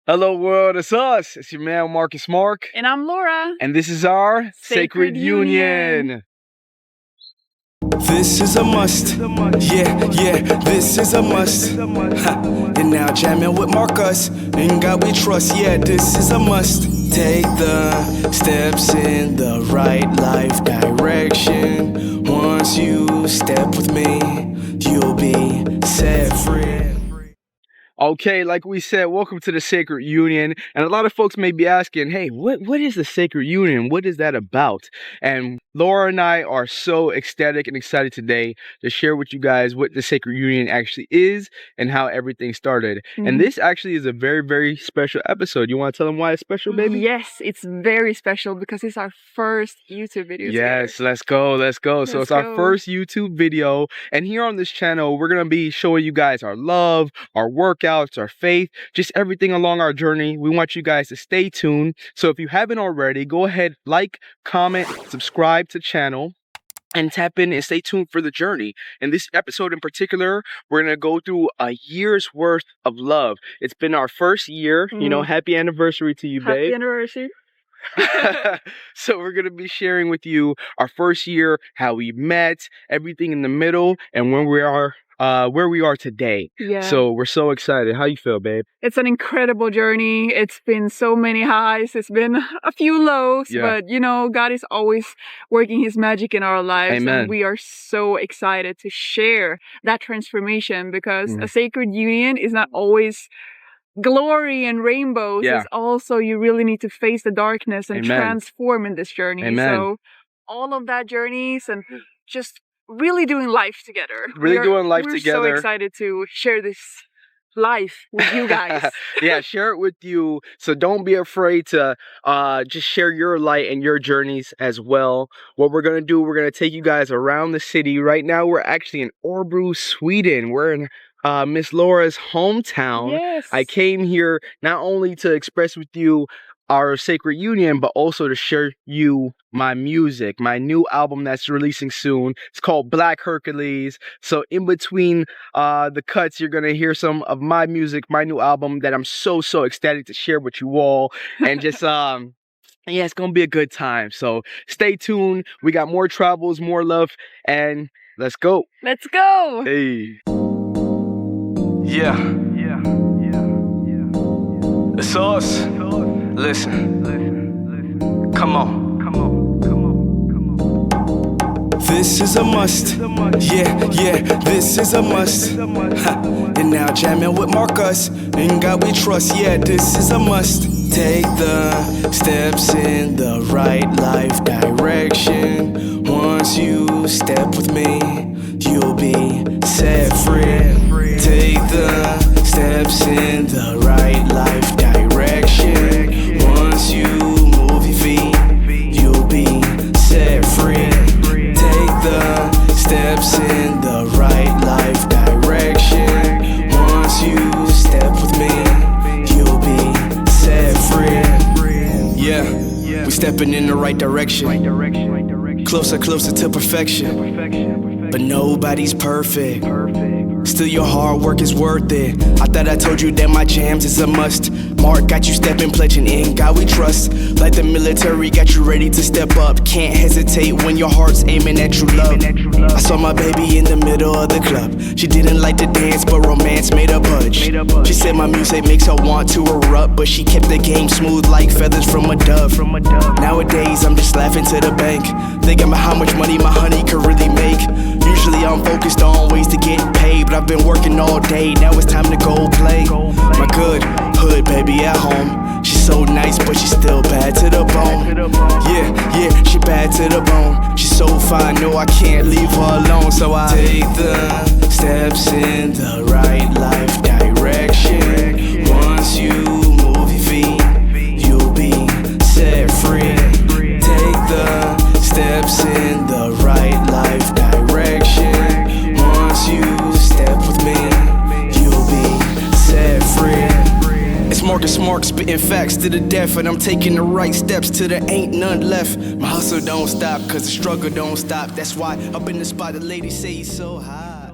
Hello world, it's us. It's your man Marcus Mark. And I'm Laura. And this is our Sacred Union. This is a must. Yeah, this is a must. Ha. And now jamming with Marcus. In God we trust. Yeah, this is a must. Take the steps in the right life direction. Once you step with me, you'll be set free. Okay, like we said, welcome to the Sacred Union. And a lot of folks may be asking, hey, what is the Sacred Union? What is that about? And Laura and I are so ecstatic and excited today to share with you guys what the Sacred Union actually is and how everything started. And this actually is a very, very special episode. You want to tell them why it's special, baby? Yes, it's very special because it's our first YouTube video. Yes, let's go. So it's our first YouTube video. And here on this channel, we're going to be showing you guys our love, our workouts, our faith, just everything along our journey. We want you guys to stay tuned. So if you haven't already, go ahead, like, comment, subscribe to the channel, and tap in and stay tuned for the journey. In this episode in particular, we're going to go through a year's worth of love. It's been our first year. You know, happy anniversary to you, babe. Happy anniversary. So we're going to be sharing with you our first year, how we met, everything in the middle, and when we are where we are today. Yeah. So we're so excited. How you feel, babe? It's an incredible journey. It's been so many highs. It's been a few lows, but you know, God is always working his magic in our lives. Amen. And we are so excited to share that transformation because a sacred union is not always glory and rainbows. It's also, you really need to face the darkness and transform in this journey. So all of that journeys and just really doing life together. We're so excited to share this life with you guys. Yeah, share it with you. So don't be afraid to just share your light and your journeys as well. What we're going to do, we're going to take you guys around the city. Right now, we're actually in Örebro, Sweden. We're in Miss Laura's hometown. Yes. I came here not only to express with you our Sacred Union, but also to share you my music, my new album that's releasing soon. It's called Black Hercules. So in between the cuts, you're gonna hear some of my music, my new album that I'm so ecstatic to share with you all. And just yeah, it's gonna be a good time. So stay tuned. We got more travels, more love, and let's go. Let's go. Hey. Yeah. It's us. Listen. Come on. This is a must. Yeah, this is a must. Ha. And now jamming with Marcus. In God we trust. Yeah, this is a must. Take the steps in the right life direction. Once you step with me, you'll be set free. Take the steps in the right life direction. Once you move your feet, you'll be set free. Take the steps in the right life direction. Once you step with me, you'll be set free. Yeah, we stepping in the right direction. Closer to perfection. But nobody's perfect. Still your hard work is worth it. I thought I told you that my jams is a must. Mark got you stepping, pledging in God we trust. Like the military got you ready to step up. Can't hesitate when your heart's aiming at true love. I saw my baby in the middle of the club. She didn't like to dance, but romance made her budge. She said my music makes her want to erupt, but she kept the game smooth like feathers from a dove. Nowadays I'm just laughing to the bank, thinking about how much money my honey could really make. Usually I'm focused on ways to get paid, but I've been working all day, now it's time to go play. My good hood baby at home, she's so nice but she's still bad to the bone. Yeah, she bad to the bone. She's so fine, no I can't leave her alone. So I take the steps in the right life direction. Once you move your feet, you'll be set free. Take the steps in the right life direction. Once you step with me, you'll be set free. It's Marcus Mark spitting facts to the death, and I'm taking the right steps till there ain't none left. My hustle don't stop, cause the struggle don't stop. That's why up in the spot the ladies say he's so high.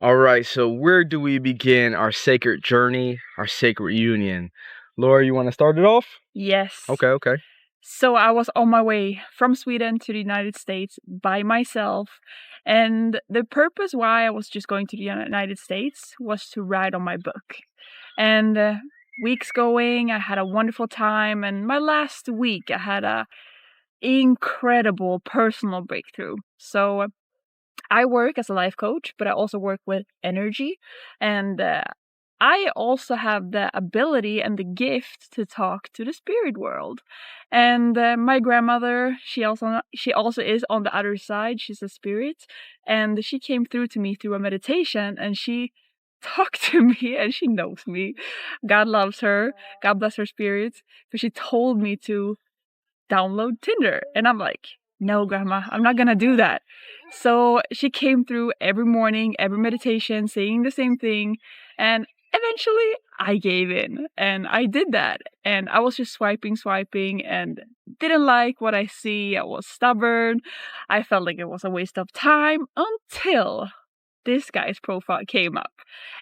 All right, so where do we begin our sacred journey, our sacred union? Laura, you want to start it off? Yes. Okay. So I was on my way from Sweden to the United States by myself. And the purpose why I was just going to the United States was to write on my book. And weeks going, I had a wonderful time. And my last week, I had a incredible personal breakthrough. So I work as a life coach, but I also work with energy. And I also have the ability and the gift to talk to the spirit world. And my grandmother, she also is on the other side. She's a spirit, and she came through to me through a meditation, and she talked to me, and she knows me. God loves her. God bless her spirit. So she told me to download Tinder, and I'm like, no, Grandma, I'm not gonna do that. So she came through every morning, every meditation, saying the same thing, and eventually I gave in and I did that. And I was just swiping and didn't like what I see. I was stubborn. I felt like it was a waste of time until this guy's profile came up.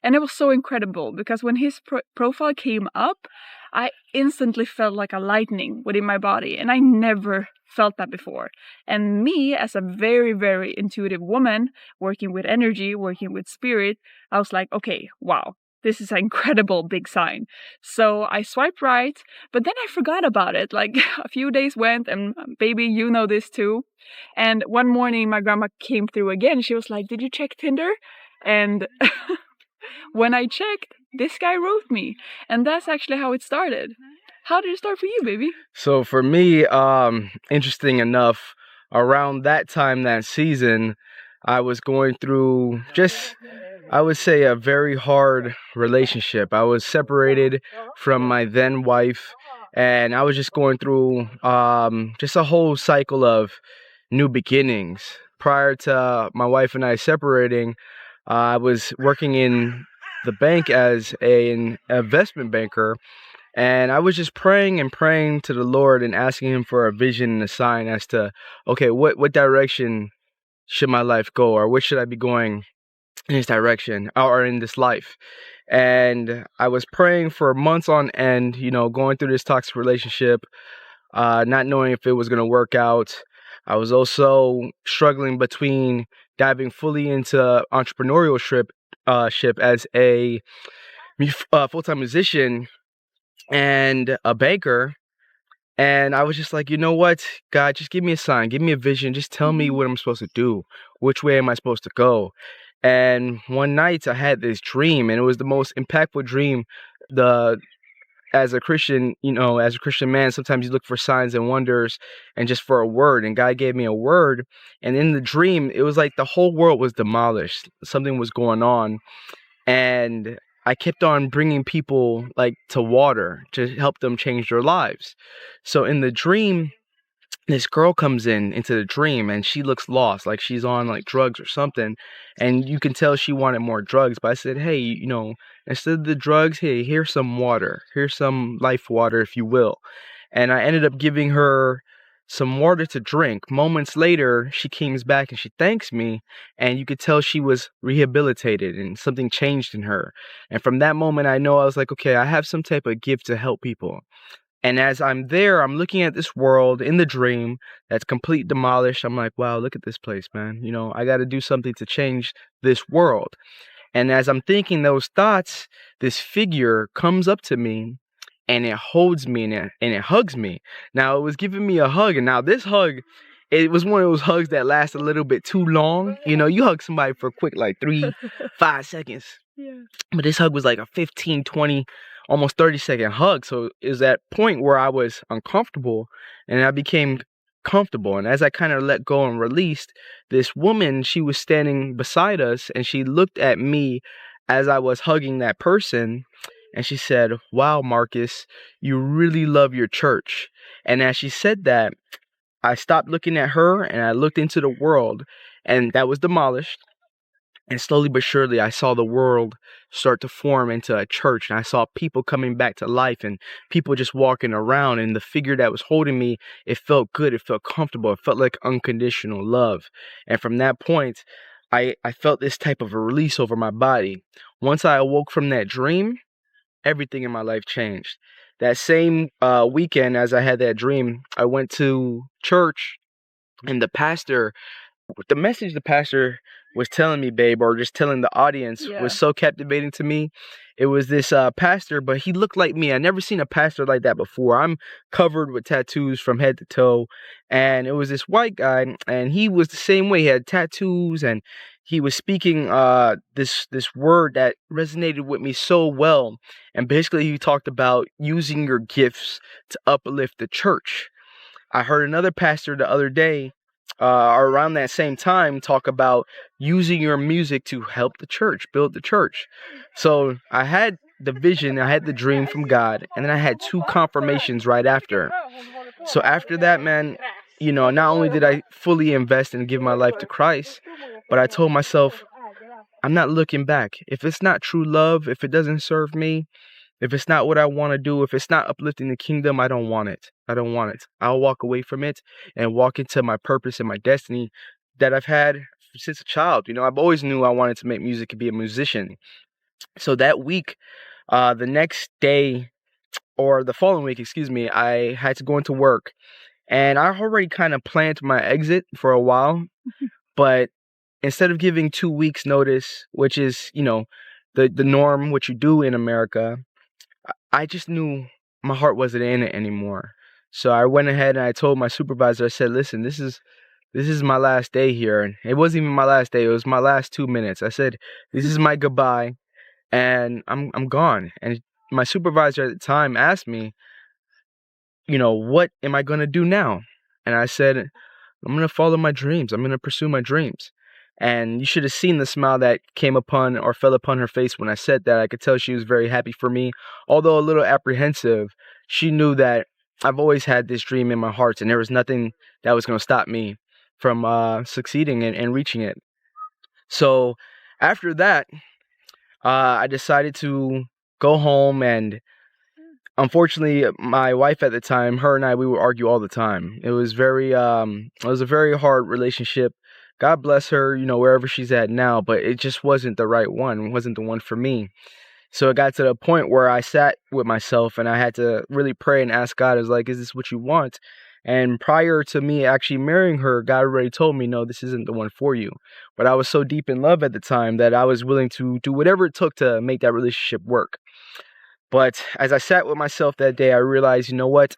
And it was so incredible because when his profile came up, I instantly felt like a lightning within my body, and I never felt that before. And me, as a very, very intuitive woman, working with energy, working with spirit, I was like, okay, wow, this is an incredible big sign. So I swiped right, but then I forgot about it. Like a few days went, and baby, you know this too. And one morning, my grandma came through again. She was like, did you check Tinder? And when I checked, this guy wrote me. And that's actually how it started. How did it start for you, baby? So for me, interesting enough, around that time, that season, I was going through just, I would say, a very hard relationship. I was separated from my then wife, and I was just going through just a whole cycle of new beginnings. Prior to my wife and I separating, I was working in the bank as an investment banker, and I was just praying to the Lord and asking him for a vision and a sign as to, okay, what direction should my life go, or what should I be going in this direction or in this life. And I was praying for months on end, going through this toxic relationship, not knowing if it was going to work out. I was also struggling between diving fully into entrepreneurial ship as a full-time musician and a banker. And I was just like, you know what, God, just give me a sign, give me a vision, just tell me what I'm supposed to do, which way am I supposed to go. And one night I had this dream, and it was the most impactful dream. As a Christian, as a Christian man, sometimes you look for signs and wonders and just for a word. And God gave me a word. And in the dream, it was like the whole world was demolished. Something was going on. And I kept on bringing people to water to help them change their lives. So in the dream, this girl comes into the dream, and she looks lost, like she's on drugs or something, and you can tell she wanted more drugs. But I said, hey, instead of the drugs, hey, here's some water, here's some life water, if you will. And I ended up giving her some water to drink. Moments later, she comes back and she thanks me, and you could tell she was rehabilitated and something changed in her. And from that moment, I was like, okay, I have some type of gift to help people. And as I'm there, I'm looking at this world in the dream that's complete demolished. I'm like, wow, look at this place, man. I got to do something to change this world. And as I'm thinking those thoughts, this figure comes up to me, and it holds me and it hugs me. Now, it was giving me a hug, and now this hug, it was one of those hugs that lasts a little bit too long. You hug somebody for a quick 3-5 seconds. Yeah. But this hug was like a 15, 20, almost 30-second hug. So it was that point where I was uncomfortable and I became comfortable. And as I kind of let go and released, this woman, she was standing beside us, and she looked at me as I was hugging that person, and she said, wow, Marcus, you really love your church. And as she said that, I stopped looking at her and I looked into the world, and that was demolished. And slowly but surely, I saw the world start to form into a church, and I saw people coming back to life and people just walking around, and the figure that was holding me, it felt good, it felt comfortable, it felt like unconditional love. And from that point, I felt this type of a release over my body. Once I awoke from that dream, everything in my life changed. That same weekend as I had that dream, I went to church, and the message the pastor was telling me, babe, or just telling the audience was so captivating to me. It was this pastor, but he looked like me. I never seen a pastor like that before. I'm covered with tattoos from head to toe. And it was this white guy, and he was the same way. He had tattoos, and he was speaking this word that resonated with me so well. And basically, he talked about using your gifts to uplift the church. I heard another pastor the other day, around that same time, talk about using your music to help the church, build the church. So I had the vision, I had the dream from God, and then I had 2 confirmations right after. So after that, man, you know, not only did I fully invest and give my life to Christ, but I told myself, I'm not looking back. If it's not true love, if it doesn't serve me, if it's not what I want to do, if it's not uplifting the kingdom, I don't want it. I don't want it. I'll walk away from it and walk into my purpose and my destiny that I've had since a child. You know, I've always knew I wanted to make music and be a musician. So that week, the next day, or the following week, excuse me, I had to go into work. And I already kind of planned my exit for a while. But instead of giving 2 weeks notice, which is, you know, the norm, what you do in America, I just knew my heart wasn't in it anymore. So I went ahead and I told my supervisor, I said, listen, this is my last day here. And it wasn't even my last day. It was my last 2 minutes. I said, this is my goodbye, and I'm gone. And my supervisor at the time asked me, you know, what am I going to do now? And I said, I'm going to follow my dreams. I'm going to pursue my dreams. And you should have seen the smile that came upon or fell upon her face when I said that. I could tell she was very happy for me. Although a little apprehensive, she knew that I've always had this dream in my heart, and there was nothing that was going to stop me from succeeding and reaching it. So after that, I decided to go home, and unfortunately, my wife at the time, her and I, we would argue all the time. It was a very hard relationship. God bless her, you know, wherever she's at now, but it just wasn't the right one. It wasn't the one for me. So it got to the point where I sat with myself and I had to really pray and ask God, is this what you want? And prior to me actually marrying her, God already told me, no, this isn't the one for you. But I was so deep in love at the time that I was willing to do whatever it took to make that relationship work. But as I sat with myself that day, I realized, you know what?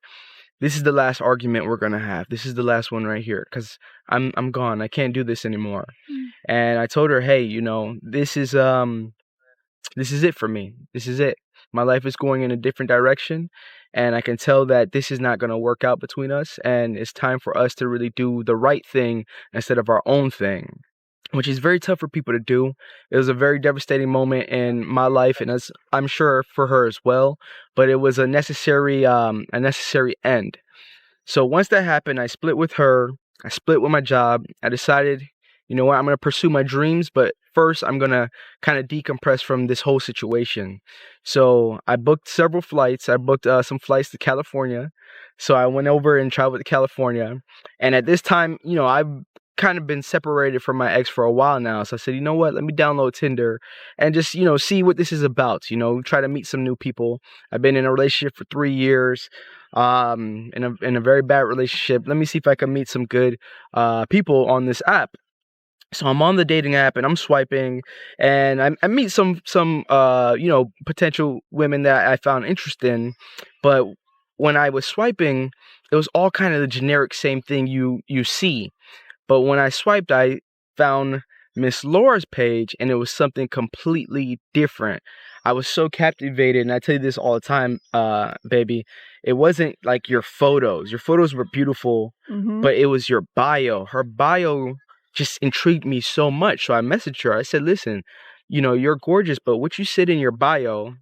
This is the last argument we're going to have. This is the last one right here, because I'm gone. I can't do this anymore. And I told her, hey, you know, this is it for me. This is it. My life is going in a different direction, and I can tell that this is not going to work out between us, and it's time for us to really do the right thing instead of our own thing, which is very tough for people to do. It was a very devastating moment in my life, and as I'm sure for her as well, but it was a necessary end. So once that happened, I split with her. I split with my job. I decided, you know what, I'm going to pursue my dreams, but first I'm going to kind of decompress from this whole situation. So I booked several flights. I booked some flights to California. So I went over and traveled to California. And at this time, you know, I've kind of been separated from my ex for a while now. So I said, you know what, let me download Tinder and just, you know, see what this is about, you know, try to meet some new people. I've been in a relationship for 3 years, in a very bad relationship. Let me see if I can meet some good people on this app. So I'm on the dating app and I'm swiping, and I meet some you know, potential women that I found interesting. But when I was swiping, it was all kind of the generic same thing you see. But when I swiped, I found Miss Laura's page, and it was something completely different. I was so captivated, and I tell you this all the time, baby. It wasn't like your photos. Your photos were beautiful, but it was your bio. Her bio just intrigued me so much. So I messaged her. I said, listen, you know, you're gorgeous, but what you said in your bio,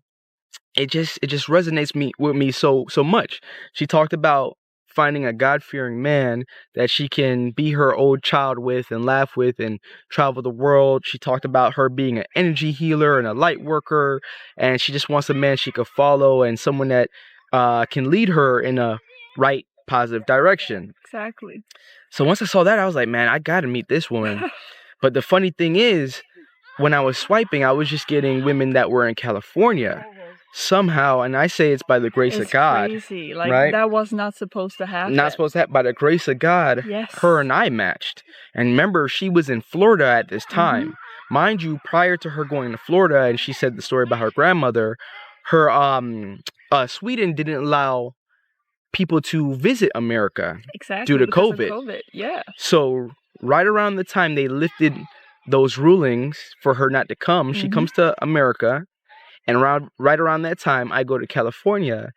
it just resonates with me so much. She talked about finding a God-fearing man that she can be her old child with and laugh with and travel the world. She talked about her being an energy healer and a light worker, and she just wants a man she could follow and someone that can lead her in a right, positive direction. Exactly. So once I saw that, I was like, man, I got to meet this woman. But the funny thing is, when I was swiping, I was just getting women that were in California. Somehow, and I say it's by the grace of God. It's crazy. Like, right? That was not supposed to happen. Not supposed to happen. By the grace of God, yes. Her and I matched. And remember, she was in Florida at this time. Mm-hmm. Mind you, prior to her going to Florida, and she said the story about her grandmother, her Sweden didn't allow people to visit America due to COVID. Yeah. So right around the time they lifted those rulings for her not to come, she comes to America. And right around that time, I go to California.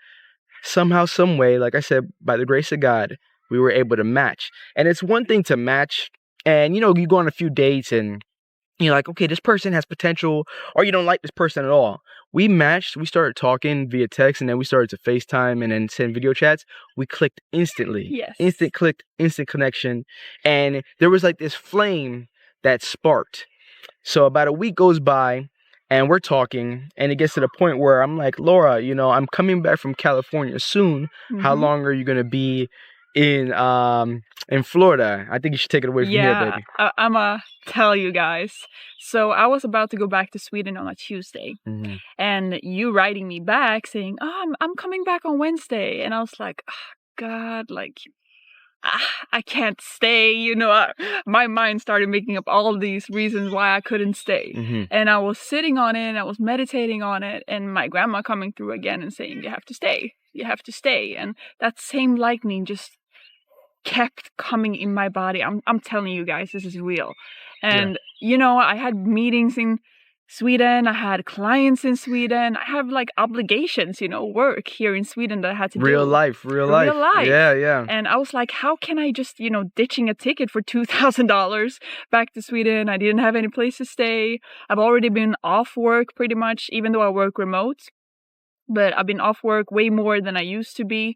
Somehow, some way, like I said, by the grace of God, we were able to match. And it's one thing to match, and you go on a few dates and you're like, okay, this person has potential, or you don't like this person at all. We matched, we started talking via text, and then we started to FaceTime and then send video chats. We clicked instantly. Yes. Instant click, instant connection. And there was like this flame that sparked. So about a week goes by, and we're talking, and it gets to the point where I'm like, Laura, I'm coming back from California soon. How long are you going to be in Florida? I think you should take it away from here, baby. I'm going to tell you guys. So I was about to go back to Sweden on a Tuesday. And you writing me back saying, I'm coming back on Wednesday. And I was like, oh, God, like... I can't stay, my mind started making up all these reasons why I couldn't stay. And I was sitting on it, and I was meditating on it, and my grandma coming through again and saying, you have to stay. And that same lightning just kept coming in my body. I'm telling you guys, this is real. And, I had meetings in Sweden, I had clients in Sweden, I have like obligations, work here in Sweden that I had to do. Real life. Yeah. And I was like, how can I just, ditching a ticket for $2,000 back to Sweden? I didn't have any place to stay. I've already been off work pretty much, even though I work remote. But I've been off work way more than I used to be.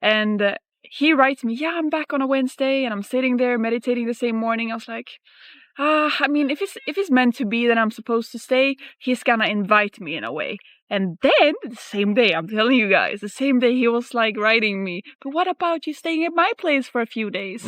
And he writes me, yeah, I'm back on a Wednesday, and I'm sitting there meditating the same morning. I was like... I mean, if it's meant to be that I'm supposed to stay, he's gonna invite me in a way. And then, the same day, I'm telling you guys, the same day he was like writing me, but what about you staying at my place for a few days?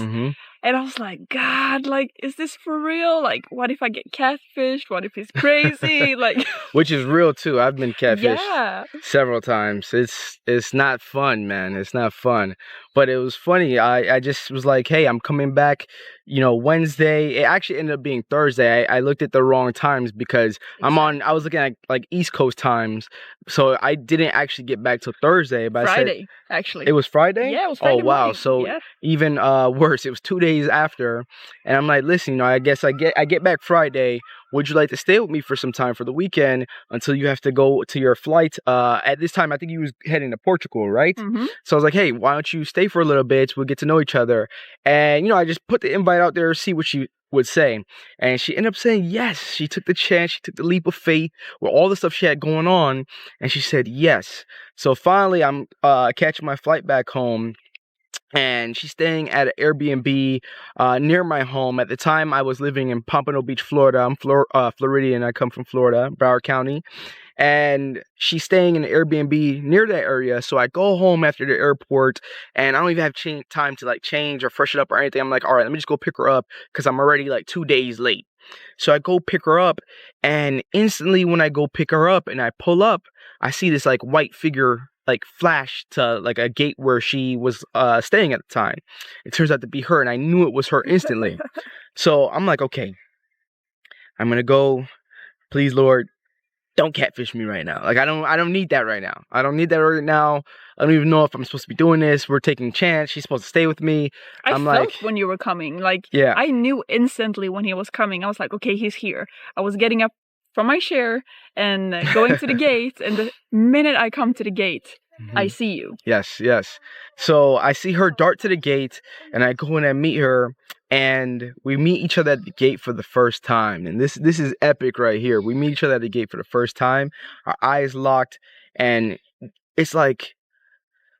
And I was like, God, like, is this for real? Like, what if I get catfished? What if he's crazy? Like, which is real too. I've been catfished several times. It's not fun, man. It's not fun. But it was funny. I just was like, hey, I'm coming back, Wednesday. It actually ended up being Thursday. I looked at the wrong times because I was looking at like East Coast times. So I didn't actually get back till Thursday. But Friday, actually. It was Friday? Yeah, it was Friday. Oh, wow. Morning. So even worse. It was 2 days after. And I'm like, listen, I guess I get back Friday. Would you like to stay with me for some time for the weekend until you have to go to your flight? At this time, I think you was heading to Portugal, right? So I was like, hey, why don't you stay for a little bit? We'll get to know each other. And, I just put the invite out there, see what she would say. And she ended up saying yes. She took the chance. She took the leap of faith with all the stuff she had going on. And she said yes. So finally, I'm catching my flight back home. And she's staying at an Airbnb near my home. At the time, I was living in Pompano Beach, Florida. I'm Floridian. I come from Florida, Broward County. And she's staying in an Airbnb near that area. So I go home after the airport, and I don't even have time to like change or freshen up or anything. I'm like, all right, let me just go pick her up because I'm already like 2 days late. So I go pick her up, and instantly when I go pick her up and I pull up, I see this like white figure like flash to like a gate where she was staying at the time. It turns out to be her, and I knew it was her instantly. So I'm like, okay, I'm gonna go. Please, Lord, don't catfish me right now. Like I don't need that right now. I don't need that right now. I don't even know if I'm supposed to be doing this. We're taking a chance. She's supposed to stay with me. I felt when you were coming. Like, yeah. I knew instantly when he was coming. I was like, okay, he's here. I was getting up from my chair and going to the gate. And the minute I come to the gate, I see you. Yes. So I see her dart to the gate, and I go in and meet her, and we meet each other at the gate for the first time. And this is epic right here. We meet each other at the gate for the first time. Our eyes locked, and it's like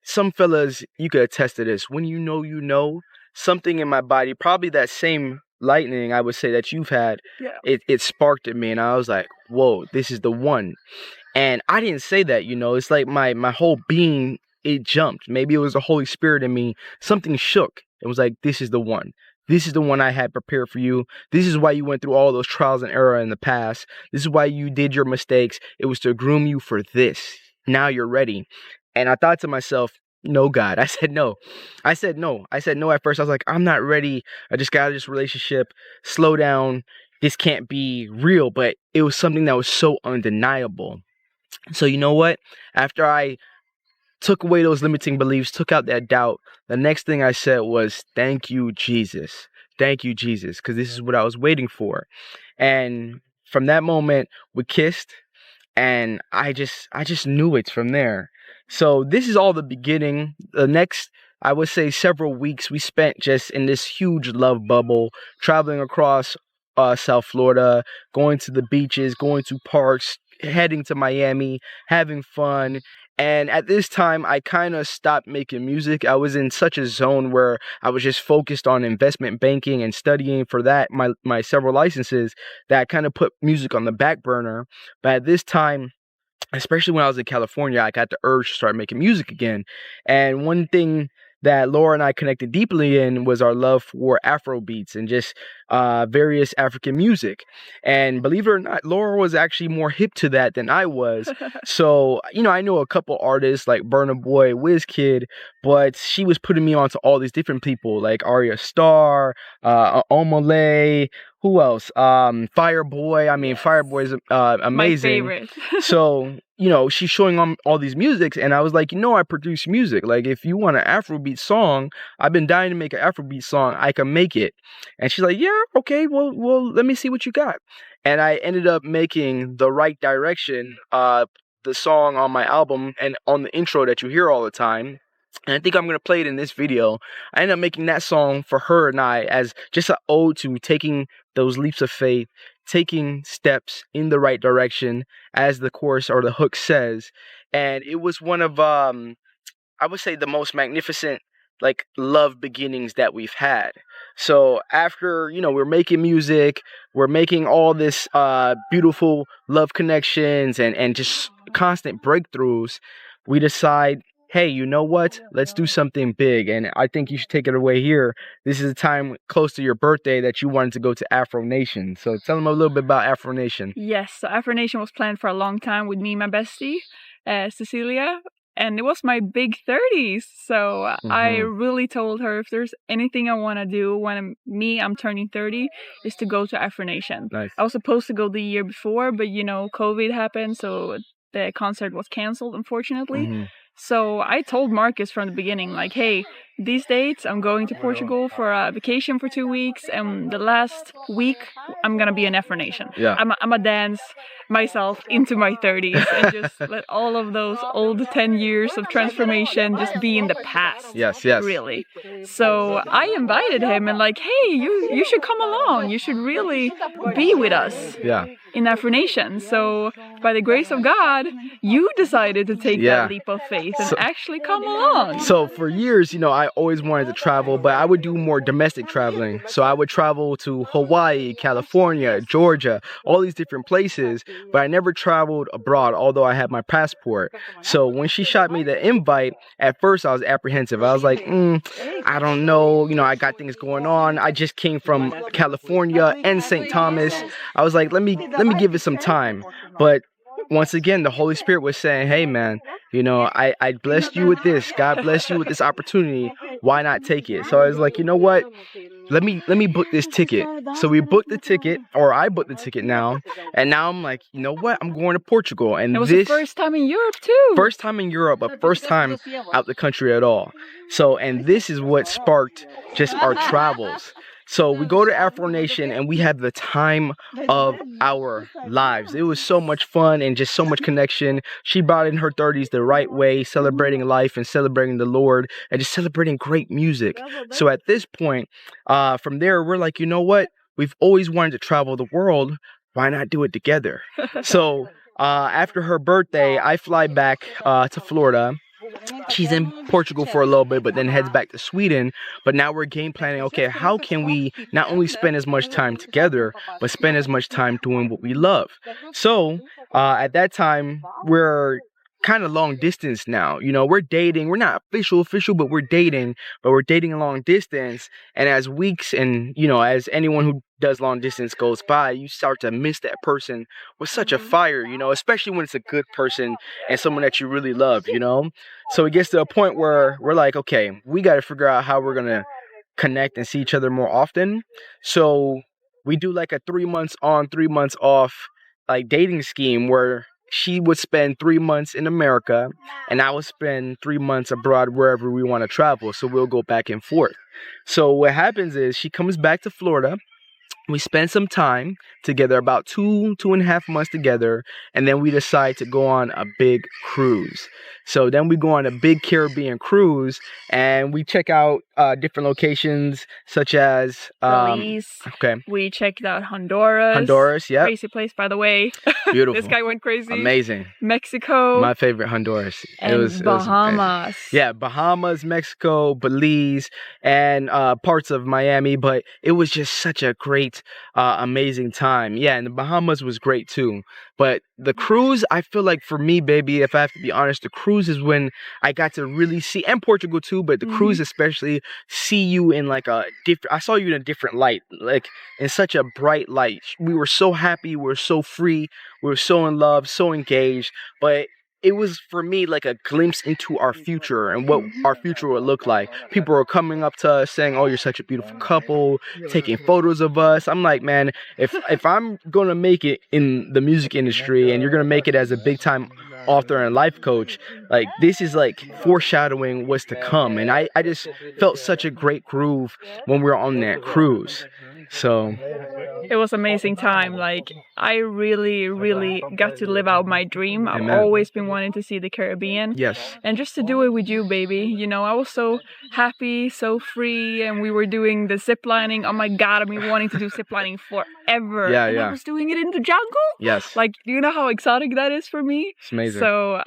some fellas, you could attest to this. When you know, something in my body, probably that same lightning I would say that you've had, it sparked at me, and I was like, whoa, this is the one. And I didn't say that, it's like my whole being, it jumped. Maybe it was the Holy Spirit in me. Something shook. It was like, this is the one. this is the one I had prepared for you. This is why you went through all those trials and error in the past. This is why you did your mistakes. It was to groom you for this. Now you're ready. And I thought to myself, no, God. I said no. I said no at first. I was like, I'm not ready. I just got out of this relationship. Slow down. This can't be real. But it was something that was so undeniable. So you know what? After I took away those limiting beliefs, took out that doubt, the next thing I said was, thank you, Jesus. Thank you, Jesus. Because this is what I was waiting for. And from that moment, we kissed. And I just knew it from there. So this is all the beginning. The next, I would say, several weeks we spent just in this huge love bubble, traveling across South Florida, going to the beaches, going to parks, heading to Miami, having fun. And at this time, I kind of stopped making music. I was in such a zone where I was just focused on investment banking and studying for that, my several licenses, that I kind of put music on the back burner. But at this time, especially when I was in California, I got the urge to start making music again. And one thing that Laura and I connected deeply in was our love for Afro beats and just various African music. And believe it or not, Laura was actually more hip to that than I was. So, you know, I know a couple artists like Burna Boy, Wizkid, but she was putting me onto all these different people like Arya Starr, Omole, who else? Fireboy. I mean, Fireboy is amazing. My favorite. So, you know, she's showing on all these musics, and I was like, you know, I produce music. Like, if you want an Afrobeat song, I've been dying to make an Afrobeat song. I can make it. And she's like, yeah, okay, well, let me see what you got. And I ended up making The Right Direction, the song on my album and on the intro that you hear all the time. And I think I'm going to play it in this video. I ended up making that song for her and I as just an ode to taking those leaps of faith, taking steps in the right direction, as the chorus or the hook says. And it was one of, I would say, the most magnificent, like, love beginnings that we've had. So after, you know, we're making music, we're making all this beautiful love connections and just constant breakthroughs, we decide, hey, you know what? Let's do something big. And I think you should take it away here. This is a time close to your birthday that you wanted to go to Afro Nation. So tell them a little bit about Afro Nation. Yes, so Afro Nation was planned for a long time with me and my bestie, Cecilia. And it was my big 30s. So I really told her, if there's anything I want to do when I'm turning 30, is to go to Afro Nation. Nice. I was supposed to go the year before, but, you know, COVID happened. So the concert was canceled, unfortunately. So I told Marcus from the beginning, like, hey, these dates, I'm going to Portugal for a vacation for 2 weeks, and the last week, I'm going to be in Afro Nation. Yeah. I'm going to dance myself into my 30s and just let all of those old 10 years of transformation just be in the past. Yes. Really. So I invited him and like, hey, you should come along. You should really be with us. Yeah. In Afro Nation. So by the grace of God, you decided to take that leap of faith and actually come along. So for years, you know, I always wanted to travel, but I would do more domestic traveling. So I would travel to Hawaii, California, Georgia, all these different places, but I never traveled abroad, although I had my passport. So when she shot me the invite, at first I was apprehensive. I was like, I don't know, you know, I got things going on. I just came from California and St. Thomas. I was like, let me give it some time. But once again, the Holy Spirit was saying, hey man, you know, I blessed you with this. God blessed you with this opportunity. Why not take it? So I was like, you know what? Let me book this ticket. So we booked the ticket, or I booked the ticket now. And now I'm like, you know what? I'm going to Portugal. And it was the first time in Europe too. First time in Europe, but first time out the country at all. So, and this is what sparked just our travels. So we go to Afro Nation and we have the time of our lives. It was so much fun and just so much connection. She brought in her 30s the right way, celebrating life and celebrating the Lord and just celebrating great music. So at this point, from there, we're like, you know what? We've always wanted to travel the world. Why not do it together? So after her birthday, I fly back to Florida. She's in Portugal for a little bit, but then heads back to Sweden. But now we're game planning, okay, how can we not only spend as much time together, but spend as much time doing what we love? So at that time, we're kind of long distance now. You know, we're dating. We're not official, but we're dating. But we're dating long distance. And as weeks and, you know, as anyone who does long distance goes by, you start to miss that person with such a fire, you know, especially when it's a good person and someone that you really love, you know. So it gets to a point where we're like, okay, we got to figure out how we're going to connect and see each other more often. So we do like a 3 months on, 3 months off, like dating scheme where she would spend 3 months in America and I would spend 3 months abroad wherever we want to travel. So we'll go back and forth. So what happens is she comes back to Florida. We spend some time together, about 2.5 months together, and then we decide to go on a big cruise. So then we go on a big Caribbean cruise, and we check out different locations such as Belize. Okay. We checked out Honduras. Honduras, yeah. Crazy place, by the way. Beautiful. This guy went crazy. Amazing. Mexico. My favorite, Honduras. And Bahamas. Yeah, Bahamas, Mexico, Belize, and parts of Miami. But it was just such a great, amazing time. Yeah, and the Bahamas was great too. But the cruise, I feel like for me, baby, if I have to be honest, the cruise is when I got to really see, and Portugal too, but the cruise especially, see you in like a different, I saw you in a different light, like in such a bright light. We were so happy, we were so free, we were so in love, so engaged, but it was for me like a glimpse into our future and what our future would look like. People were coming up to us saying, "Oh, you're such a beautiful couple," taking photos of us. I'm like, man, if I'm gonna make it in the music industry and you're gonna make it as a big time author and life coach, like this is like foreshadowing what's to come. And I just felt such a great groove when we were on that cruise. So it was an amazing time. Like I really got to live out my dream. I've always been wanting to see the Caribbean. Yes. And just to do it with you, baby. You know, I was so happy, so free, and we were doing the zip lining. Oh my God, I've been wanting to do zip lining forever. Yeah, and I was doing it in the jungle. Yes. Like, do you know how exotic that is for me? It's amazing. So,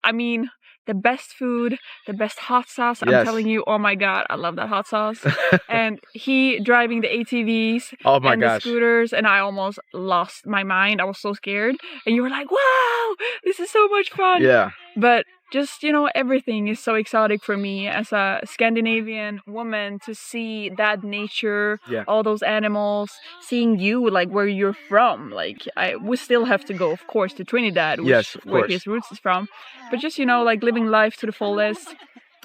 I mean, the best food, the best hot sauce. I'm telling you, oh my God, I love that hot sauce. And he driving the ATVs and the scooters, and I almost lost my mind. I was so scared. And you were like, wow, this is so much fun. Yeah. But just, you know, everything is so exotic for me as a Scandinavian woman to see that nature, all those animals, seeing you, like where you're from. Like we still have to go, of course, to Trinidad, which where his roots is from. But just, you know, like living life to the fullest.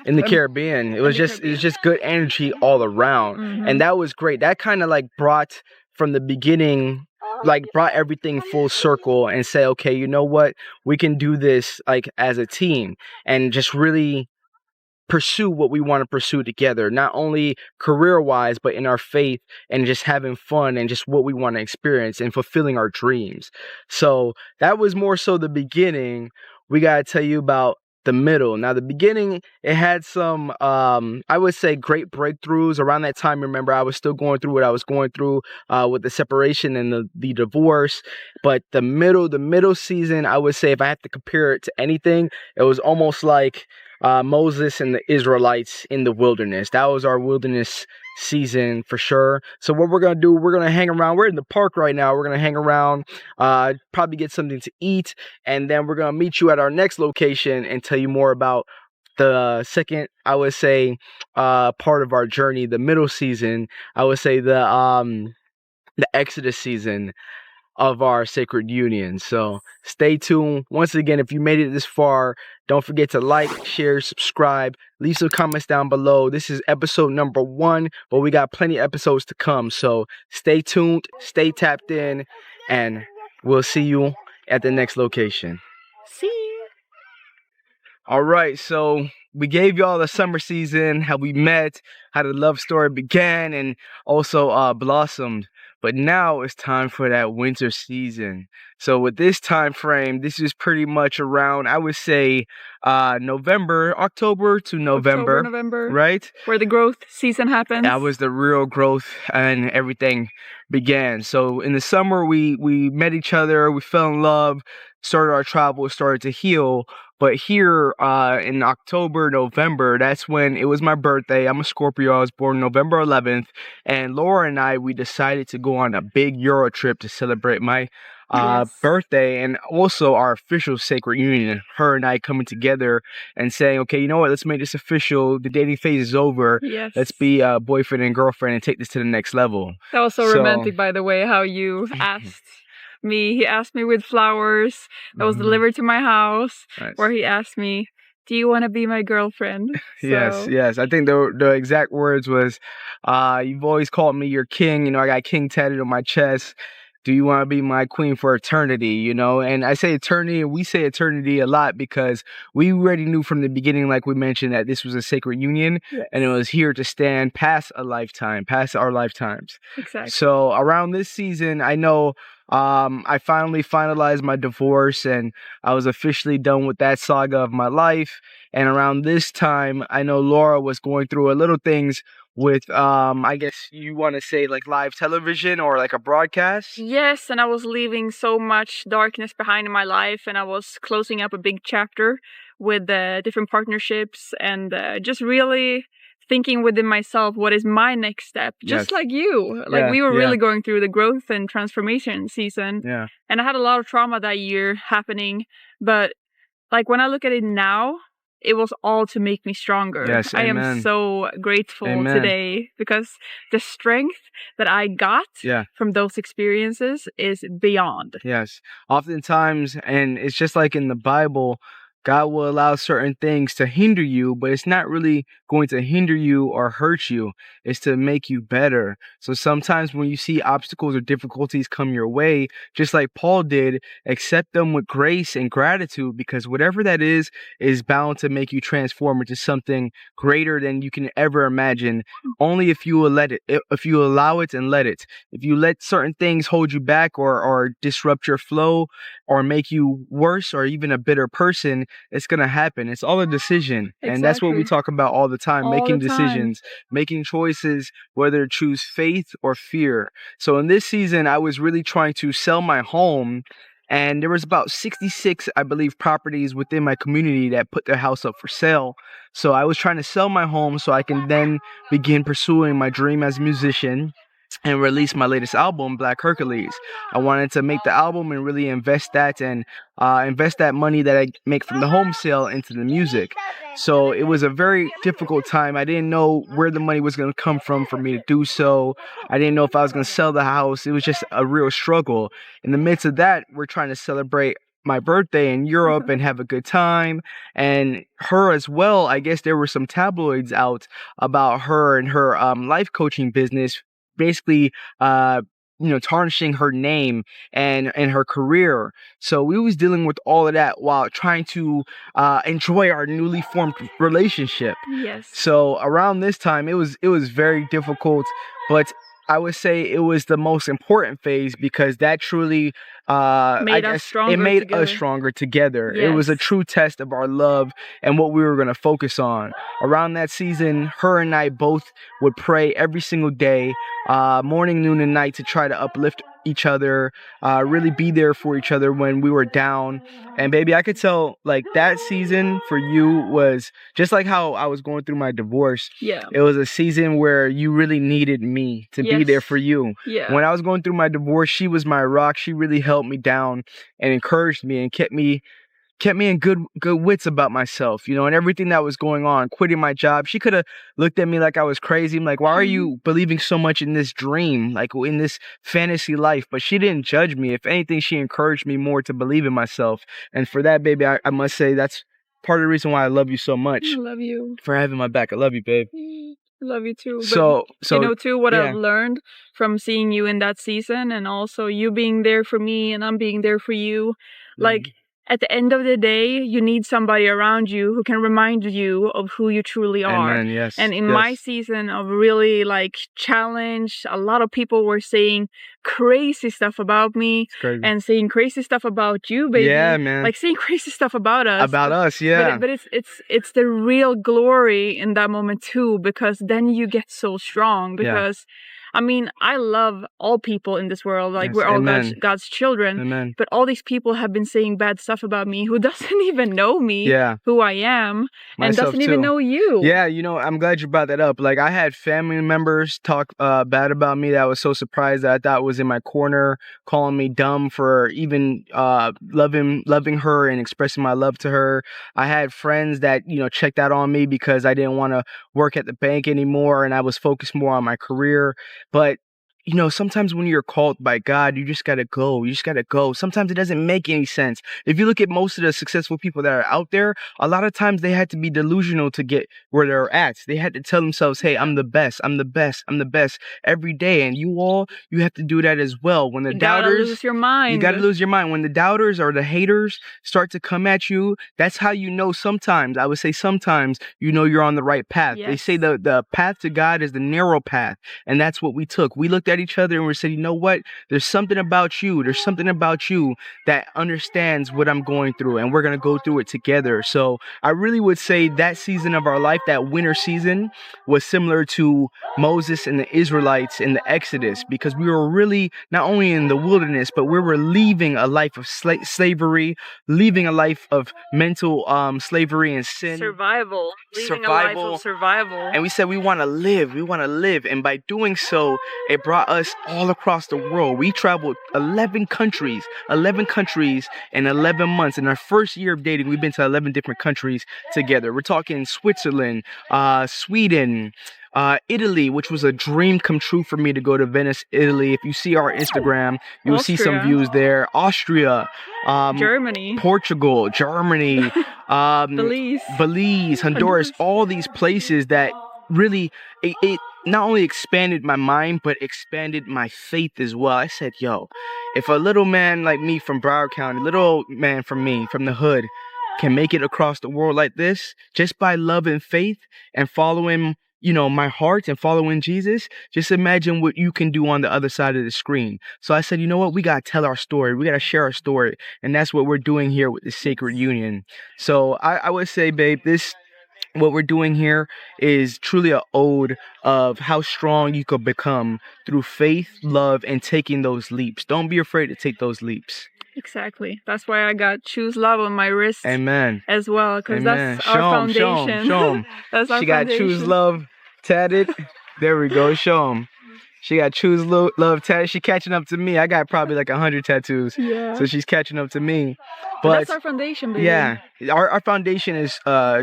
In the Caribbean, it was just good energy all around. And that was great. That kind of like brought from the beginning, like brought everything full circle and say, okay, you know what, we can do this like as a team and just really pursue what we want to pursue together, not only career wise, but in our faith and just having fun and just what we want to experience and fulfilling our dreams. So that was more so the beginning. We got to tell you about the middle. Now, the beginning, it had some, I would say, great breakthroughs. Around that time, remember, I was still going through what I was going through with the separation and the divorce. But the middle season, I would say, if I had to compare it to anything, it was almost like Moses and the Israelites in the wilderness. That was our wilderness season for sure. So what we're gonna do, we're gonna hang around. We're in the park right now. We're gonna hang around, probably get something to eat, and then we're gonna meet you at our next location and tell you more about the second, I would say, part of our journey, the middle season. I would say the Exodus season of our sacred union. So stay tuned. Once again, if you made it this far, don't forget to like, share, subscribe, leave some comments down below. This is episode number 1, but we got plenty of episodes to come. So stay tuned, stay tapped in, and we'll see you at the next location. See you. All right, so we gave y'all the summer season, how we met, how the love story began, and also blossomed. But now it's time for that winter season. So with this time frame, this is pretty much around, I would say, October to November, right? Where the growth season happens. That was the real growth and everything began. So in the summer, we met each other, we fell in love, started our travel, started to heal. But here in October, November, that's when it was my birthday. I'm a Scorpio. I was born November 11th. And Laura and I, we decided to go on a big Euro trip to celebrate my birthday, and also our official sacred union. Her and I coming together and saying, okay, you know what? Let's make this official. The dating phase is over. Yes. Let's be boyfriend and girlfriend and take this to the next level. That was so romantic, by the way, how you asked me. He asked me with flowers that was delivered to my house, where he asked me, do you want to be my girlfriend? So. Yes. I think the exact words was, you've always called me your king. You know, I got king tatted on my chest. Do you want to be my queen for eternity? You know, and I say eternity, and we say eternity a lot because we already knew from the beginning, like we mentioned, that this was a sacred union, and it was here to stand past a lifetime, past our lifetimes. Exactly. So around this season, I know I finally finalized my divorce, and I was officially done with that saga of my life. And around this time, I know Laura was going through a little things with I guess you want to say like live television or like a broadcast. Yes, and I was leaving so much darkness behind in my life, and I was closing up a big chapter with different partnerships, and just really thinking within myself, what is my next step? Just like you, like we were really going through the growth and transformation season. And I had a lot of trauma that year happening, but like when I look at it now, it was all to make me stronger. Yes, I am so grateful today because the strength that I got from those experiences is beyond. Yes. Oftentimes, and it's just like in the Bible, God will allow certain things to hinder you, but it's not really going to hinder you or hurt you. It's to make you better. So sometimes when you see obstacles or difficulties come your way, just like Paul did, accept them with grace and gratitude, because whatever that is bound to make you transform into something greater than you can ever imagine. Only if you will let it, if you allow it and let it. If you let certain things hold you back or disrupt your flow or make you worse or even a bitter person, it's going to happen. It's all a decision. And that's what we talk about all the time, making decisions, making choices, whether to choose faith or fear. So in this season, I was really trying to sell my home, and there was about 66, I believe, properties within my community that put their house up for sale. So I was trying to sell my home so I can then begin pursuing my dream as a musician and release my latest album, Black Hercules. I wanted to make the album and really invest that money that I make from the home sale into the music. So it was a very difficult time. I didn't know where the money was going to come from for me to do so. I didn't know if I was going to sell the house. It was just a real struggle. In the midst of that, we're trying to celebrate my birthday in Europe and have a good time. And her as well, I guess there were some tabloids out about her and her life coaching business, basically tarnishing her name and her career. So we was dealing with all of that while trying to enjoy our newly formed relationship. Yes. So around this time, it was very difficult, but I would say it was the most important phase because that truly made us stronger together. Yes. It was a true test of our love and what we were going to focus on. Around that season, her and I both would pray every single day, morning, noon, and night, to try to uplift each other, really be there for each other when we were down. And baby, I could tell like that season for you was just like how I was going through my divorce. Yeah. It was a season where you really needed me to be there for you. Yeah. When I was going through my divorce, she was my rock. She really helped me down and encouraged me and kept me in good wits about myself, and everything that was going on, quitting my job. She could have looked at me like I was crazy. I'm like, why are you believing so much in this dream, like in this fantasy life? But she didn't judge me. If anything, she encouraged me more to believe in myself. And for that, baby, I must say that's part of the reason why I love you so much. I love you. For having my back. I love you, babe. I love you too. So too, what I've learned from seeing you in that season, and also you being there for me and I'm being there for you, like, at the end of the day, you need somebody around you who can remind you of who you truly are. Amen, yes, and in my season of really challenge, a lot of people were saying crazy stuff about me and saying crazy stuff about you, baby. Yeah, man. Like saying crazy stuff about us. About us, yeah. But it's the real glory in that moment too, because then you get so strong because I mean, I love all people in this world. Like, we're all God's children. Amen. But all these people have been saying bad stuff about me who doesn't even know me, who I am, and doesn't even know you. Yeah, you know, I'm glad you brought that up. Like, I had family members talk bad about me that I was so surprised that I thought was in my corner, calling me dumb for even loving her and expressing my love to her. I had friends that, you know, checked out on me because I didn't want to work at the bank anymore and I was focused more on my career. But you know, sometimes when you're called by God, you just gotta go. You just gotta go. Sometimes it doesn't make any sense. If you look at most of the successful people that are out there, a lot of times they had to be delusional to get where they're at. They had to tell themselves, hey, I'm the best. I'm the best. I'm the best every day. And you have to do that as well. When the doubters, gotta lose your mind. You gotta lose your mind. When the doubters or the haters start to come at you, that's how you know sometimes, I would say sometimes, you know you're on the right path. Yes. They say the path to God is the narrow path. And that's what we took. We looked at each other and we said, you know what? There's something about you. There's something about you that understands what I'm going through, and we're going to go through it together. So I really would say that season of our life, that winter season, was similar to Moses and the Israelites in the Exodus, because we were really not only in the wilderness, but we were leaving a life of slavery, leaving a life of mental slavery and sin. Survival. Leaving a life of survival. And we said we want to live. We want to live. And by doing so, it brought us all across the world. We traveled 11 countries in 11 months. In our first year of dating, we've been to 11 different countries together. We're talking Switzerland, Sweden, Italy, which was a dream come true for me to go to Venice, Italy. If you see our Instagram, you'll see some views there. Austria, Germany, Portugal, Germany, Belize, Honduras, all these places that really, it not only expanded my mind, but expanded my faith as well. I said, yo, if a little man like me from Broward County, little old man from me, from the hood, can make it across the world like this, just by love and faith and following, you know, my heart and following Jesus, just imagine what you can do on the other side of the screen. So I said, you know what? We got to tell our story. We got to share our story. And that's what we're doing here with the Sacred Union. So I would say, babe, what we're doing here is truly an ode of how strong you could become through faith, love, and taking those leaps. Don't be afraid to take those leaps. Exactly. That's why I got Choose Love on my wrist. Amen. As well, because that's our foundation. Show 'em. That's our foundation. She got Choose Love tatted. There we go. Show 'em. She got Choose Love tatted. She catching up to me. I got probably like 100 tattoos. Yeah. So she's catching up to me. But that's our foundation, baby. Yeah. Our foundation is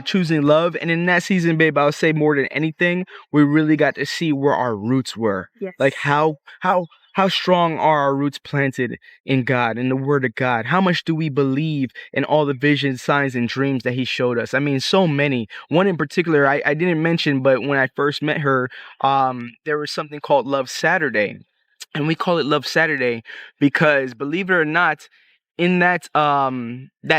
choosing love. And in that season, babe, I would say more than anything, we really got to see where our roots were. Yes. Like how strong are our roots planted in God, in the Word of God? How much do we believe in all the visions, signs, and dreams that He showed us? I mean, so many. One in particular, I didn't mention, but when I first met her, there was something called Love Saturday. And we call it Love Saturday because, believe it or not, in that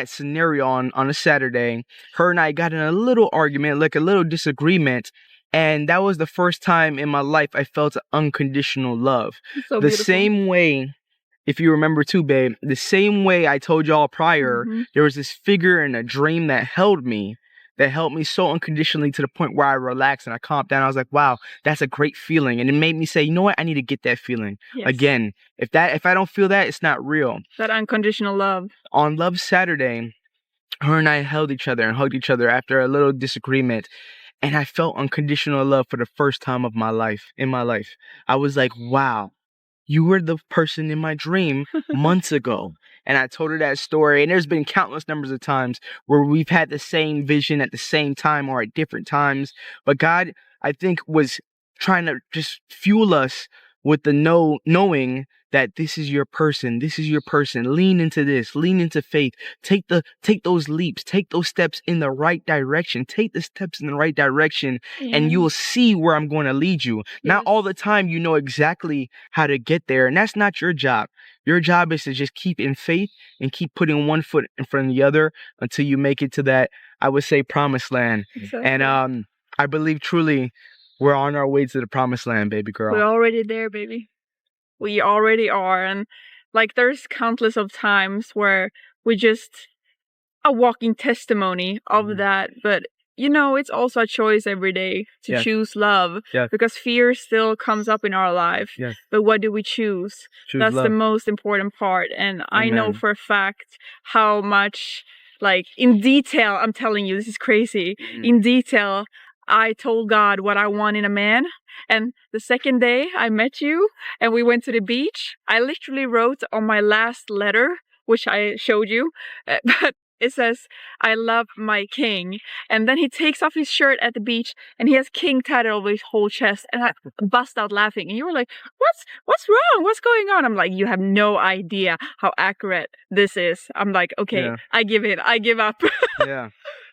scenario on a Saturday, her and I got in a little argument, like a little disagreement. And that was the first time in my life I felt unconditional love. So the beautiful. Same way, if you remember too, babe, the same way I told y'all prior, there was this figure in a dream that held me, that helped me so unconditionally to the point where I relaxed and I calmed down. I was like, wow, that's a great feeling. And it made me say, you know what? I need to get that feeling again. If I don't feel that, it's not real. That unconditional love. On Love Saturday, her and I held each other and hugged each other after a little disagreement. And I felt unconditional love for the first time of my life, in my life. I was like, wow, you were the person in my dream months ago. And I told her that story. And there's been countless numbers of times where we've had the same vision at the same time or at different times. But God, I think, was trying to just fuel us with the knowing that this is your person. This is your person. Lean into this. Lean into faith. Take those leaps. Take those steps in the right direction. Take the steps in the right direction, and you will see where I'm going to lead you. Yes. Not all the time you know exactly how to get there, and that's not your job. Your job is to just keep in faith and keep putting one foot in front of the other until you make it to that, I would say, promised land. Exactly. And I believe truly we're on our way to the promised land, baby girl. We're already there, baby. We already are. And like, there's countless of times where we just a walking testimony of that. But you know, it's also a choice every day to choose love. Because fear still comes up in our life. But what do we choose? That's love. The most important part. And I know for a fact how much, like, in detail, I'm telling you, this is crazy. In detail, I told God what I want in a man. And the second day I met you and we went to the beach, I literally wrote on my last letter, which I showed you, but it says, I love my king. And then he takes off his shirt at the beach and he has king tatted over his whole chest. And I bust out laughing. And you were like, what's wrong? What's going on? I'm like, you have no idea how accurate this is. I'm like, okay, I give up.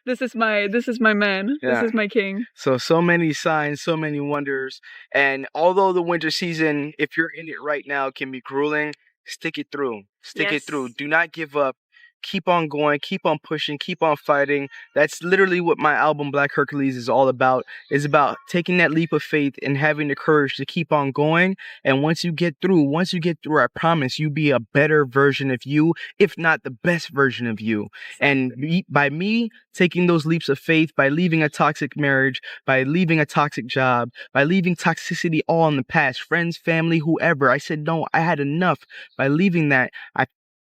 This is my man. This is my king. So many signs, so many wonders. And although the winter season, if you're in it right now, can be grueling, stick it through. Stick it through. Do not give up. Keep on going, keep on pushing, keep on fighting. That's literally what my album Black Hercules is all about. It's about taking that leap of faith and having the courage to keep on going. And once you get through, I promise you be a better version of you, if not the best version of you. And by me taking those leaps of faith, by leaving a toxic marriage, by leaving a toxic job, by leaving toxicity all in the past, friends, family, whoever, I said, no, I had enough. By leaving that,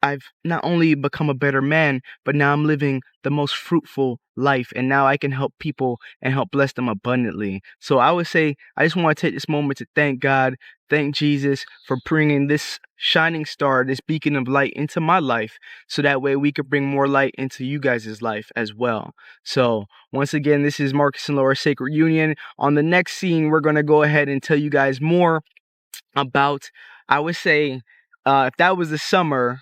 I've not only become a better man, but now I'm living the most fruitful life. And now I can help people and help bless them abundantly. So I would say, I just want to take this moment to thank God, thank Jesus for bringing this shining star, this beacon of light into my life. So that way we could bring more light into you guys' life as well. So once again, this is Marcus and Laura Sacred Union. On the next scene, we're going to go ahead and tell you guys more about, I would say, if that was the summer,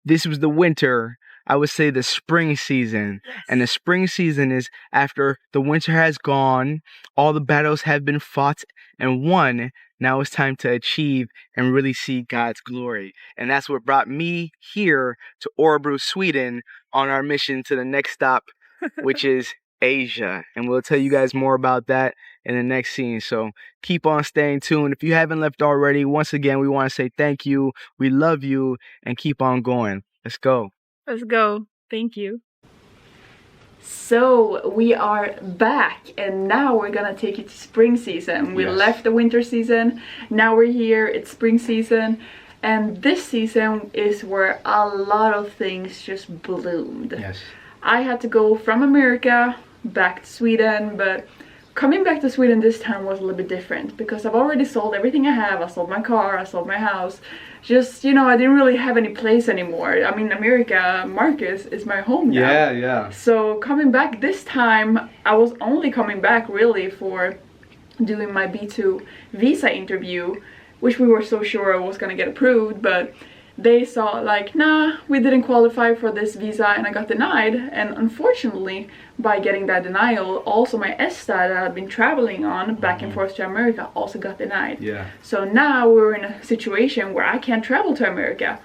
this was the winter, I would say the spring season. And the spring season is after the winter has gone, all the battles have been fought and won. Now it's time to achieve and really see God's glory. And that's what brought me here to Örebro, Sweden, on our mission to the next stop, which is Asia. And we'll tell you guys more about that in the next scene. So keep on staying tuned. If you haven't left already, once again, we want to say thank you. We love you and keep on going. Let's go. Let's go. Thank you. So we are back and now we're gonna take you to spring season. We left the winter season. Now we're here. It's spring season. And this season is where a lot of things just bloomed. I had to go from America back to Sweden, but coming back to Sweden this time was a little bit different because I've already sold everything I have. I sold my car, I sold my house. Just, you know, I didn't really have any place anymore. I mean, America, Marcus, is my home now. So coming back this time, I was only coming back really for doing my B2 visa interview, which we were so sure I was gonna get approved, but they saw like, nah, we didn't qualify for this visa and I got denied. And unfortunately, by getting that denial, also my ESTA that I've been traveling on back and forth to America also got denied. So now we're in a situation where I can't travel to America.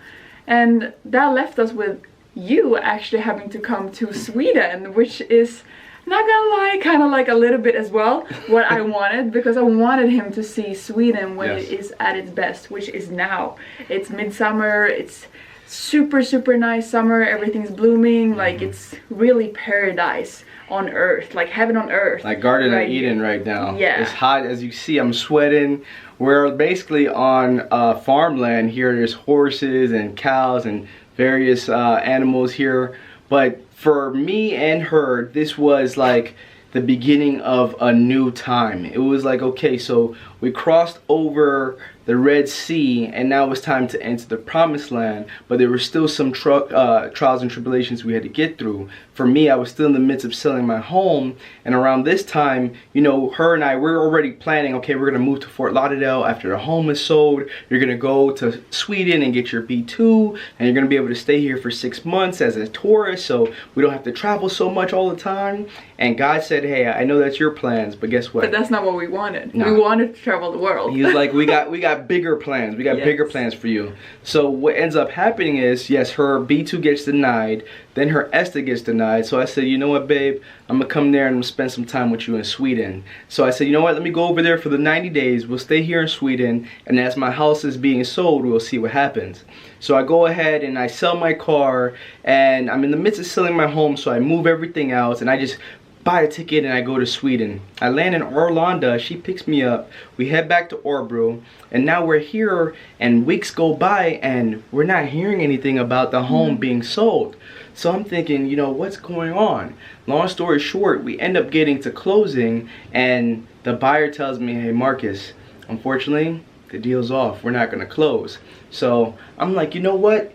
And that left us with you actually having to come to Sweden, which is, not gonna lie, kind of like a little bit as well what I wanted, because I wanted him to see Sweden when it is at its best, which is now. It's midsummer, it's super nice summer, everything's blooming, like it's really paradise on earth, like heaven on earth. Like Garden of Eden right now. It's hot, as you see, I'm sweating. We're basically on farmland here. There's horses and cows and various animals here, but for me and her, this was like the beginning of a new time. It was like, okay, so we crossed over the Red Sea and now it's time to enter the promised land, but there were still some trials and tribulations we had to get through. For me, I was still in the midst of selling my home, and around this time, you know, her and I, we're already planning, okay, we're gonna move to Fort Lauderdale after the home is sold. You're gonna go to Sweden and get your B2, and you're gonna be able to stay here for 6 months as a tourist, so we don't have to travel so much all the time. And God said, hey, I know that's your plans, but guess what? But that's not what we wanted. We wanted to travel the world. He was like, we got bigger plans. We got bigger plans for you. So what ends up happening is, yes, her B2 gets denied, then her ESTA gets denied. So I said, you know what, babe, I'm gonna come there and I'm gonna spend some time with you in Sweden. So I said, you know what, let me go over there for the 90 days. We'll stay here in Sweden, and as my house is being sold, we'll see what happens. So I go ahead and I sell my car, and I'm in the midst of selling my home, so I move everything out, and I just buy a ticket and I go to Sweden. I land in Arlanda, she picks me up, we head back to Örebro, and now we're here and weeks go by and we're not hearing anything about the home being sold. So I'm thinking, you know, what's going on? Long story short, we end up getting to closing and the buyer tells me, hey Marcus, unfortunately, the deal's off, we're not gonna close. So I'm like, you know what?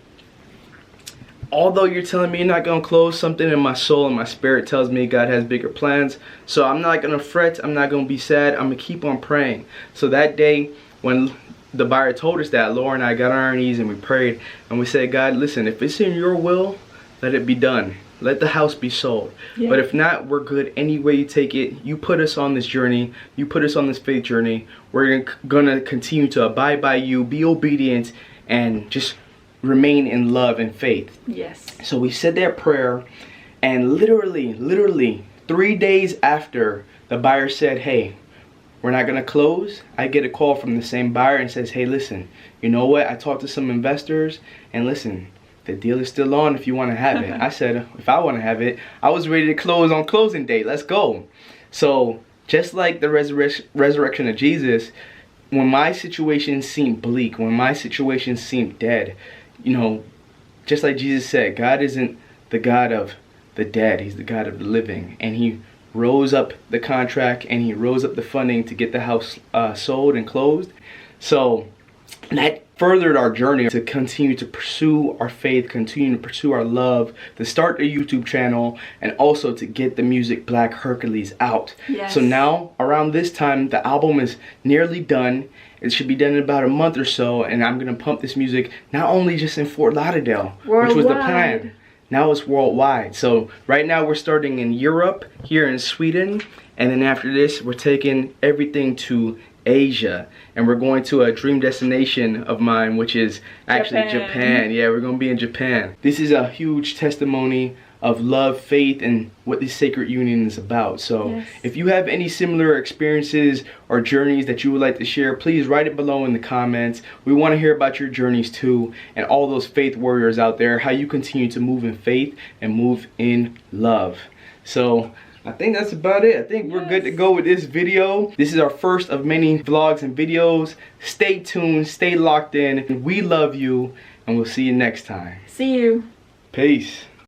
Although you're telling me you're not gonna close, something in my soul and my spirit tells me God has bigger plans. So I'm not gonna fret, I'm not gonna be sad, I'm gonna keep on praying. So that day when the buyer told us that, Laura and I got on our knees and we prayed and we said, God, listen, if it's in your will, let it be done. Let the house be sold. Yeah. But if not, we're good any way you take it. You put us on this journey, you put us on this faith journey. We're gonna continue to abide by you, be obedient, and just remain in love and faith. Yes. So we said that prayer, and literally 3 days after the buyer said, hey, we're not gonna close, I get a call from the same buyer and says, hey, listen, you know what? I talked to some investors, and listen, the deal is still on if you want to have it. I said, if I want to have it, I was ready to close on closing date. Let's go. So just like the resurrection of Jesus, when my situation seemed bleak, when my situation seemed dead, you know, just like Jesus said, God isn't the God of the dead, he's the God of the living. And he rose up the contract and he rose up the funding to get the house sold and closed. So that furthered our journey to continue to pursue our faith, continue to pursue our love, to start a YouTube channel, and also to get the music Black Hercules out. Yes. So now, around this time, the album is nearly done. It should be done in about a month or so, and I'm going to pump this music not only just in Fort Lauderdale, which was the plan. Now it's worldwide. So right now we're starting in Europe, here in Sweden, and then after this we're taking everything to Asia, and we're going to a dream destination of mine, which is actually Japan. Yeah, we're going to be in Japan. This is a huge testimony of love, faith, and what this sacred union is about. So yes. If you have any similar experiences or journeys that you would like to share, please write it below in the comments. We want to hear about your journeys too, and all those faith warriors out there, how you continue to move in faith and move in love. So I think that's about it. I think we're good to go with this video. This is our first of many vlogs and videos. Stay tuned, stay locked in. We love you, and we'll see you next time. See you. Peace.